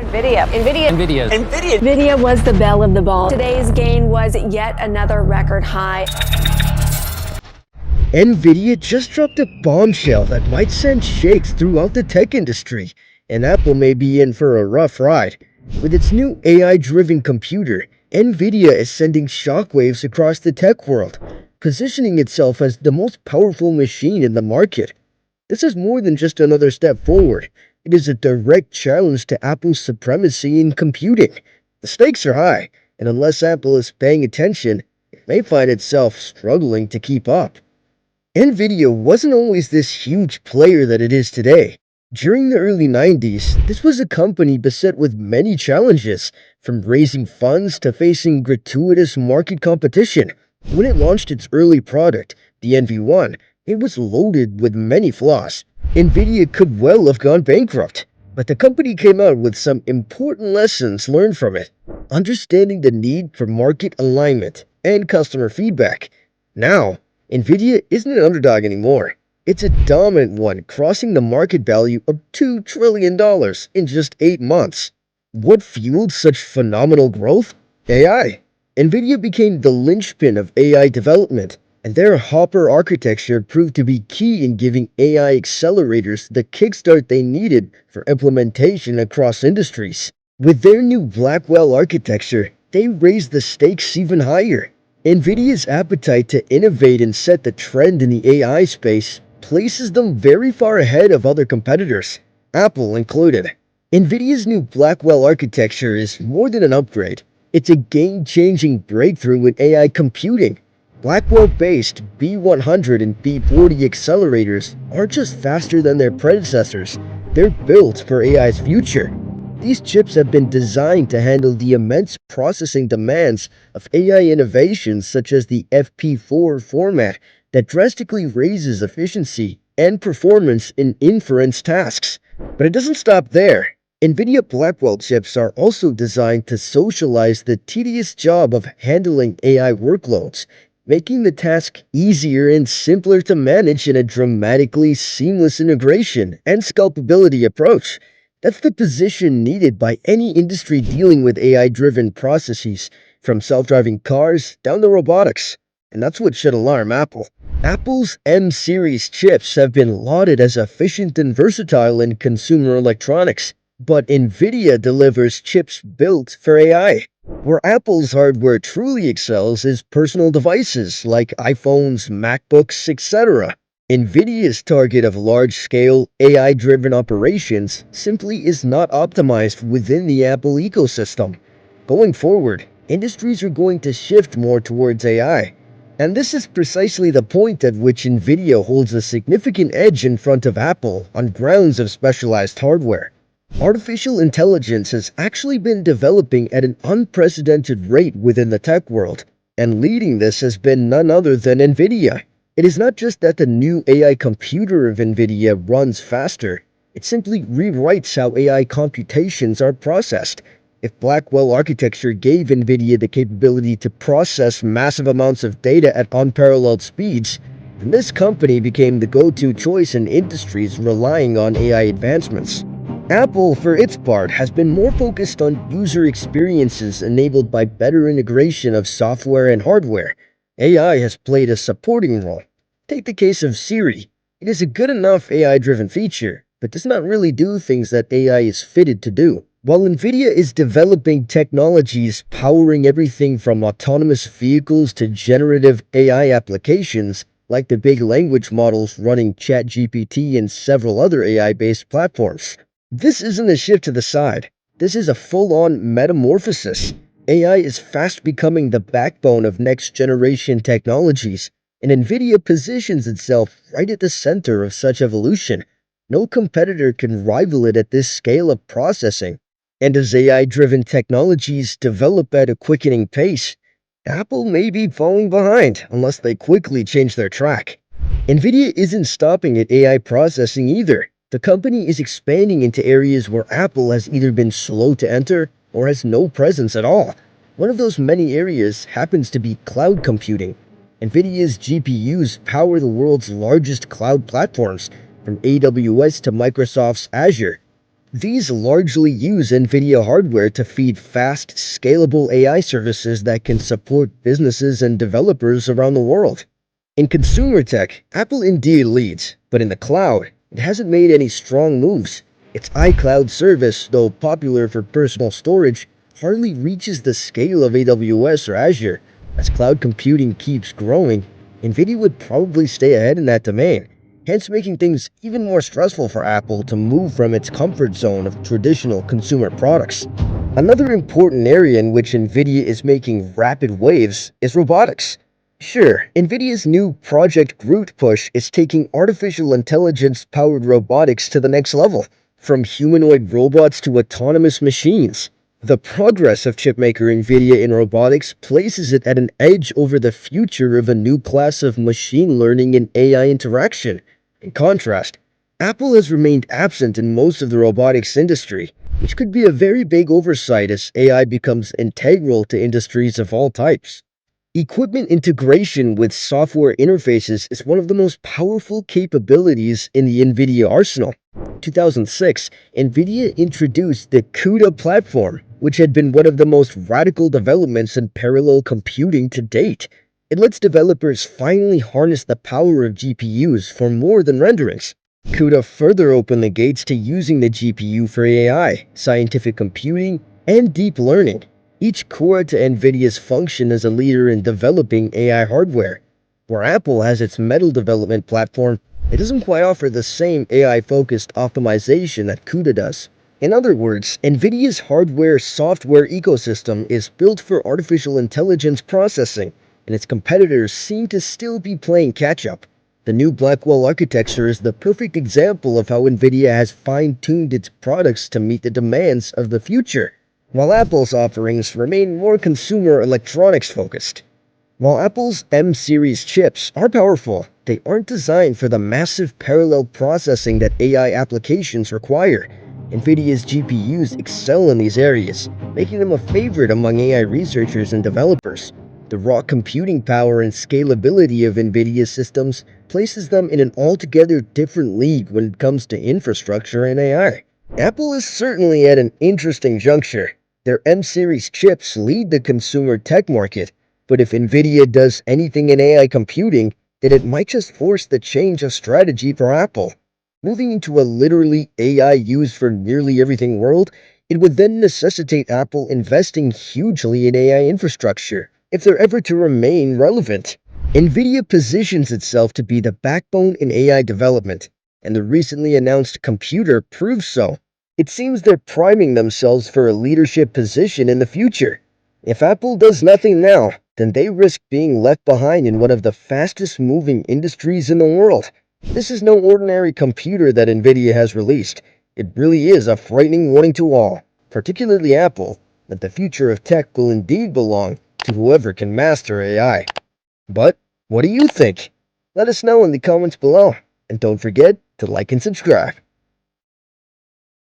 Nvidia was the belle of the ball. Today's gain was yet another record high. Nvidia just dropped a bombshell that might send shakes throughout the tech industry, and Apple may be in for a rough ride. With its new AI-driven computer, Nvidia is sending shockwaves across the tech world, positioning itself as the most powerful machine in the market. This is more than just another step forward. It is a direct challenge to Apple's supremacy in computing. The stakes are high, and unless Apple is paying attention, it may find itself struggling to keep up. Nvidia wasn't always this huge player that it is today. During the early 90s, this was a company beset with many challenges, from raising funds to facing gratuitous market competition. When it launched its early product, the NV1, it was loaded with many flaws. Nvidia could well have gone bankrupt, but the company came out with some important lessons learned from it, understanding the need for market alignment and customer feedback. Now, Nvidia isn't an underdog anymore. It's a dominant one, crossing the market value of $2 trillion in just 8 months. What fueled such phenomenal growth? AI. Nvidia became the linchpin of AI development, and their Hopper architecture proved to be key in giving AI accelerators the kickstart they needed for implementation across industries. With their new Blackwell architecture, they raised the stakes even higher. Nvidia's appetite to innovate and set the trend in the AI space places them very far ahead of other competitors, Apple included. Nvidia's new Blackwell architecture is more than an upgrade. It's a game-changing breakthrough in AI computing. Blackwell-based B100 and B40 accelerators aren't just faster than their predecessors, they're built for AI's future. These chips have been designed to handle the immense processing demands of AI innovations such as the FP4 format that drastically raises efficiency and performance in inference tasks. But it doesn't stop there. Nvidia Blackwell chips are also designed to socialize the tedious job of handling AI workloads, making the task easier and simpler to manage in a dramatically seamless integration and scalability approach. That's the position needed by any industry dealing with AI-driven processes, from self-driving cars down to robotics. And that's what should alarm Apple. Apple's M-series chips have been lauded as efficient and versatile in consumer electronics, but Nvidia delivers chips built for AI. Where Apple's hardware truly excels is personal devices like iPhones, MacBooks, etc. Nvidia's target of large-scale, AI-driven operations simply is not optimized within the Apple ecosystem. Going forward, industries are going to shift more towards AI. And this is precisely the point at which Nvidia holds a significant edge in front of Apple on grounds of specialized hardware. Artificial intelligence has actually been developing at an unprecedented rate within the tech world, and leading this has been none other than Nvidia. It is not just that the new AI computer of Nvidia runs faster, it simply rewrites how AI computations are processed. If Blackwell architecture gave Nvidia the capability to process massive amounts of data at unparalleled speeds, then this company became the go-to choice in industries relying on AI advancements. Apple, for its part, has been more focused on user experiences enabled by better integration of software and hardware. AI has played a supporting role. Take the case of Siri. It is a good enough AI-driven feature, but does not really do things that AI is fitted to do. While Nvidia is developing technologies powering everything from autonomous vehicles to generative AI applications, like the big language models running ChatGPT and several other AI-based platforms, this isn't a shift to the side. This is a full-on metamorphosis. AI is fast becoming the backbone of next-generation technologies, and Nvidia positions itself right at the center of such evolution. No competitor can rival it at this scale of processing. And as AI-driven technologies develop at a quickening pace, Apple may be falling behind unless they quickly change their track. Nvidia isn't stopping at AI processing either. The company is expanding into areas where Apple has either been slow to enter or has no presence at all. One of those many areas happens to be cloud computing. Nvidia's GPUs power the world's largest cloud platforms, from AWS to Microsoft's Azure. These largely use Nvidia hardware to feed fast, scalable AI services that can support businesses and developers around the world. In consumer tech, Apple indeed leads, but in the cloud, it hasn't made any strong moves. Its iCloud service, though popular for personal storage, hardly reaches the scale of AWS or Azure. As cloud computing keeps growing, Nvidia would probably stay ahead in that domain, hence making things even more stressful for Apple to move from its comfort zone of traditional consumer products. Another important area in which Nvidia is making rapid waves is robotics. Sure, Nvidia's new Project Groot push is taking artificial intelligence-powered robotics to the next level, from humanoid robots to autonomous machines. The progress of chipmaker Nvidia in robotics places it at an edge over the future of a new class of machine learning and AI interaction. In contrast, Apple has remained absent in most of the robotics industry, which could be a very big oversight as AI becomes integral to industries of all types. Equipment integration with software interfaces is one of the most powerful capabilities in the NVIDIA arsenal. In 2006, NVIDIA introduced the CUDA platform, which had been one of the most radical developments in parallel computing to date. It lets developers finally harness the power of GPUs for more than renderings. CUDA further opened the gates to using the GPU for AI, scientific computing, and deep learning. Each core to NVIDIA's function as a leader in developing AI hardware. Where Apple has its Metal development platform, it doesn't quite offer the same AI-focused optimization that CUDA does. In other words, NVIDIA's hardware-software ecosystem is built for artificial intelligence processing, and its competitors seem to still be playing catch-up. The new Blackwell architecture is the perfect example of how NVIDIA has fine-tuned its products to meet the demands of the future, while Apple's offerings remain more consumer electronics focused. While Apple's M-series chips are powerful, they aren't designed for the massive parallel processing that AI applications require. NVIDIA's GPUs excel in these areas, making them a favorite among AI researchers and developers. The raw computing power and scalability of NVIDIA systems places them in an altogether different league when it comes to infrastructure and AI. Apple is certainly at an interesting juncture. Their M-series chips lead the consumer tech market, but if Nvidia does anything in AI computing, then it might just force the change of strategy for Apple. Moving into a literally AI used for nearly everything world, it would then necessitate Apple investing hugely in AI infrastructure if they're ever to remain relevant. Nvidia positions itself to be the backbone in AI development, and the recently announced computer proves so. It seems they're priming themselves for a leadership position in the future. If Apple does nothing now, then they risk being left behind in one of the fastest moving industries in the world. This is no ordinary computer that Nvidia has released. It really is a frightening warning to all, particularly Apple, that the future of tech will indeed belong to whoever can master AI. But what do you think? Let us know in the comments below, and don't forget to like and subscribe.